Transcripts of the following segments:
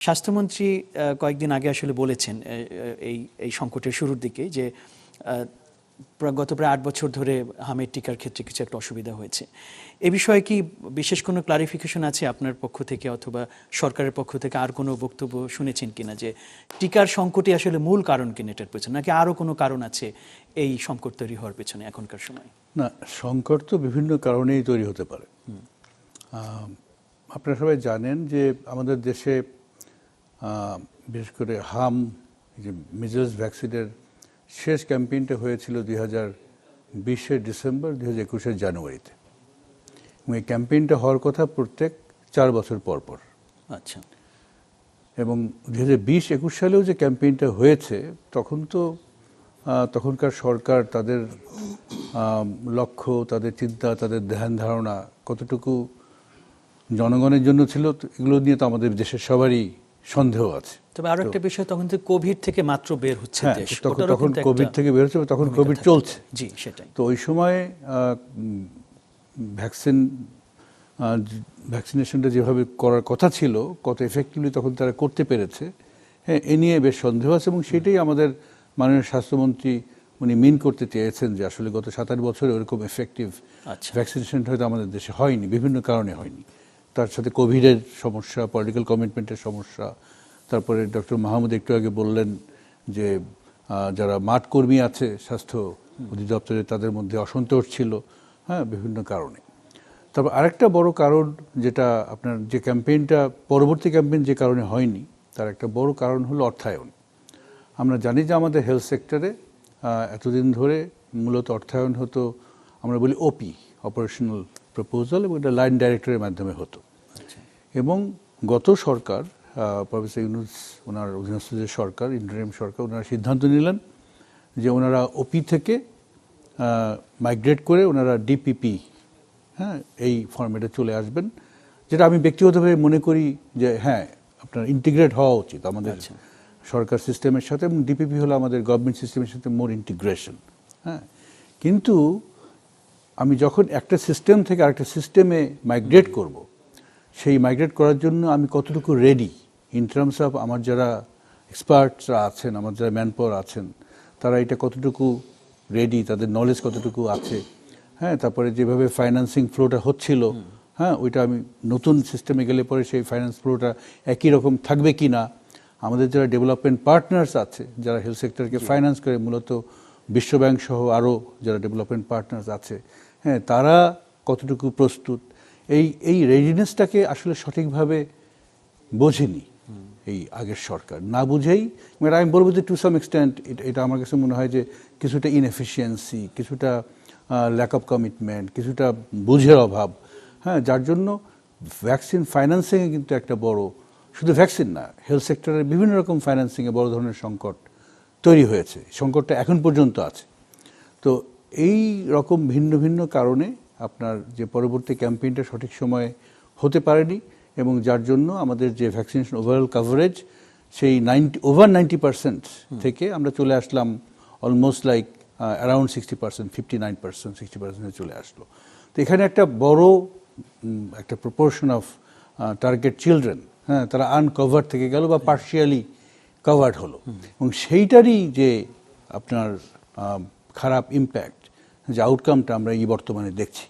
স্বাস্থ্যমন্ত্রী কয়েকদিন আগে আসলে বলেছেন এই সংকটের শুরুর দিকে যে গত প্রায় ৮ বছর ধরে হামের টিকার ক্ষেত্রে কিছু একটা অসুবিধা হয়েছে। এ বিষয়ে কি বিশেষ কোনো ক্লারিফিকেশন আছে আপনার পক্ষ থেকে অথবা সরকারের পক্ষ থেকে? আর কোনো বক্তব্য শুনেছেন কিনা যে টিকার সংকটই আসলে মূল কারণ কিনা এটার পেছনে, নাকি আরও কোনো কারণ আছে এই সংকট তৈরি হওয়ার পেছনে এখনকার সময়? না, সংকট তো বিভিন্ন কারণেই তৈরি হতে পারে। আপনারা সবাই জানেন যে আমাদের দেশে বিশেষ করে যে মিজলস ভ্যাকসিনের শেষ ক্যাম্পেইনটা হয়েছিল 2020 ডিসেম্বর, 2021 জানুয়ারিতে, এবং এই ক্যাম্পেইনটা হওয়ার কথা প্রত্যেক 4 বছর পর পর। আচ্ছা। এবং 2020-21 সালেও যে ক্যাম্পেইনটা হয়েছে তখনকার সরকার তাদের লক্ষ্য, তাদের চিন্তা, তাদের ধ্যান ধারণা কতটুকু জনগণের জন্য ছিল এগুলো নিয়ে তো আমাদের দেশের সবারই সন্দেহ আছে। তবে আরো একটা বিষয়, তখন তো কোভিড থেকে মাত্র বের হচ্ছে দেশ, তখন কোভিড থেকে বের হচ্ছে, তখন কোভিড চলছে। জি, সেটাই। তো ওই সময় ভ্যাকসিনেশনটা যেভাবে করার কথা ছিল, কত এফেক্টিভলি তখন তারা করতে পেরেছে, হ্যাঁ, এ নিয়ে বেশ সন্দেহ আছে। এবং সেটাই আমাদের মাননীয় স্বাস্থ্যমন্ত্রী উনি মিন করতে চেয়েছেন যে আসলে গত 7-8 বছরে ওরকম এফেক্টিভ ভ্যাকসিনেশন হয়তো আমাদের দেশে হয়নি, বিভিন্ন কারণে হয়নি। তার সাথে কোভিডের সমস্যা, পলিটিক্যাল কমিটমেন্টের সমস্যা, তারপরে ডক্টর মাহমুদ একটু আগে বললেন যে যারা মাঠ কর্মী আছে স্বাস্থ্য অধিদপ্তরে তাদের মধ্যে অসন্তোষ ছিল, হ্যাঁ, বিভিন্ন কারণে। তারপর আরেকটা বড় কারণ যেটা আপনার যে ক্যাম্পেইনটা, পরবর্তী ক্যাম্পেইন যে কারণে হয়নি, তার একটা বড় কারণ হলো অর্থায়ন। আমরা জানি যে আমাদের হেলথ সেক্টরে এতদিন ধরে মূলত অর্থায়ন হতো, আমরা বলি ওপি, অপারেশনাল প্রপোজাল, এবং এটা লাইন ডাইরেক্টরের মাধ্যমে হতো। এবং গত সরকার, প্রফেসর ইউনূস ওনার অধীনস্থ যে সরকার, ইন্টারিম সরকার, ওনারা সিদ্ধান্ত নিলেন যে ওনারা ওপি থেকে মাইগ্রেট করে ওনারা ডিপিপি, হ্যাঁ, এই ফরম্যাটে চলে আসবেন, যেটা আমি ব্যক্তিগতভাবে মনে করি যে হ্যাঁ, আপনার ইন্টিগ্রেট হওয়া উচিত আমাদের সরকার সিস্টেমের সাথে, এবং ডিপিপি হলো আমাদের গভর্নমেন্ট সিস্টেমের সাথে মোর ইন্টিগ্রেশন। হ্যাঁ, কিন্তু আমি যখন একটা সিস্টেম থেকে আরেকটা সিস্টেমে মাইগ্রেট করব, সেই মাইগ্রেট করার জন্য আমি কতটুকু রেডি ইন টার্মস অফ আমার যারা এক্সপার্টসরা আছেন, আমার যারা ম্যানপাওয়ার আছেন, তারা এটা কতটুকু রেডি, তাদের নলেজ কতটুকু আছে, হ্যাঁ, তারপরে যেভাবে ফাইন্যান্সিং ফ্লোটা হচ্ছিল, হ্যাঁ, ওইটা আমি নতুন সিস্টেমে গেলে পরে সেই ফাইন্যান্স ফ্লোটা একই রকম থাকবে কি না, আমাদের যারা ডেভেলপমেন্ট পার্টনার্স আছে, যারা হেলথ সেক্টরকে ফাইন্যান্স করে, মূলত বিশ্বব্যাংক সহ আরও যারা ডেভেলপমেন্ট পার্টনার্স আছে, হ্যাঁ, তারা কতটুকু প্রস্তুত, এই রেডিনেসটাকে আসলে সঠিকভাবে বোঝেনি এই আগের সরকার। না বুঝেই, আমি বলবো যে টু সাম এক্সটেন্ট এটা আমার কাছে মনে হয় যে কিছুটা ইনএফিসিয়েন্সি, কিছুটা ল্যাক অফ কমিটমেন্ট, কিছুটা বুঝের অভাব, হ্যাঁ, যার জন্য ভ্যাকসিন ফাইন্যান্সিংয়ে কিন্তু একটা বড়, শুধু ভ্যাকসিন না, হেলথ সেক্টরের বিভিন্ন রকম ফাইন্যান্সিংয়ে বড় ধরনের সংকট তৈরি হয়েছে। সংকটটা এখন পর্যন্ত আছে। তো এই রকম ভিন্ন ভিন্ন কারণে আপনার যে পরবর্তী ক্যাম্পেইনটা সঠিক সময়ে হতে পারেনি, এবং যার জন্য আমাদের যে ভ্যাকসিনেশন ওভারঅল কাভারেজ সেই ওভার 90% থেকে আমরা চলে আসলাম অলমোস্ট লাইক অ্যারাউন্ড 60%, 59%, 60% চলে আসলো। তো এখানে একটা বড় একটা প্রপোর্শন অফ টার্গেট চিলড্রেন, হ্যাঁ, তারা আনকভার্ড থেকে গেল বা পার্শিয়ালি কভার্ড হলো, এবং সেইটারই যে আপনার খারাপ ইম্প্যাক্ট, যে আউটকামটা আমরা এই বর্তমানে দেখছি।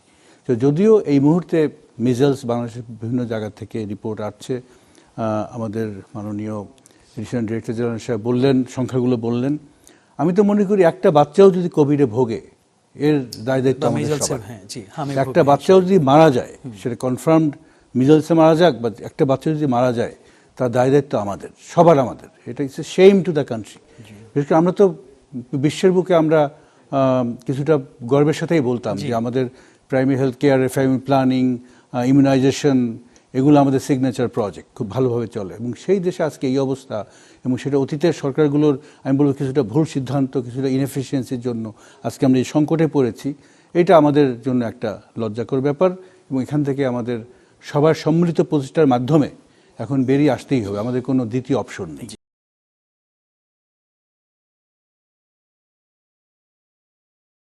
তো যদিও এই মুহূর্তে মিজলস বাংলাদেশের বিভিন্ন জায়গা থেকে রিপোর্ট আসছে, আমাদের মাননীয় এডিশনাল ডিরেক্টর জেনারেল সাহেব বললেন, সংখ্যাগুলো বললেন, আমি তো মনে করি একটা বাচ্চাও যদি কোভিডে ভোগে, এর দায় দায়িত্ব একটা বাচ্চাও যদি মারা যায়, সেটা কনফার্মড মিজলসে মারা যাক, বা একটা বাচ্চা যদি মারা যায়, তার দায় দায়িত্ব আমাদের সবার, আমাদের। এটা it's a shame to the country. বিশেষ করে আমরা তো বিশ্বের বুকে আমরা কিছুটা গর্বের সাথেই বলতাম যে আমাদের primary health care, family planning, immunization, এগুলো আমাদের সিগনেচার প্রজেক্ট, খুব ভালোভাবে চলে, এবং সেই দেশে আজকে এই অবস্থা, এবং সেটা অতীতের সরকারগুলোর, আমি বলবো কিছুটা ভুল সিদ্ধান্ত, কিছুটা ইনএফিসিয়েন্সির জন্য আজকে আমরা এই সংকটে পড়েছি। এটা আমাদের জন্য একটা লজ্জাকর ব্যাপার, এবং এখান থেকে আমাদের সবার সম্মিলিত প্রচেষ্টার মাধ্যমে এখন বেরিয়ে আসতেই হবে, আমাদের কোনো দ্বিতীয় অপশন নেই।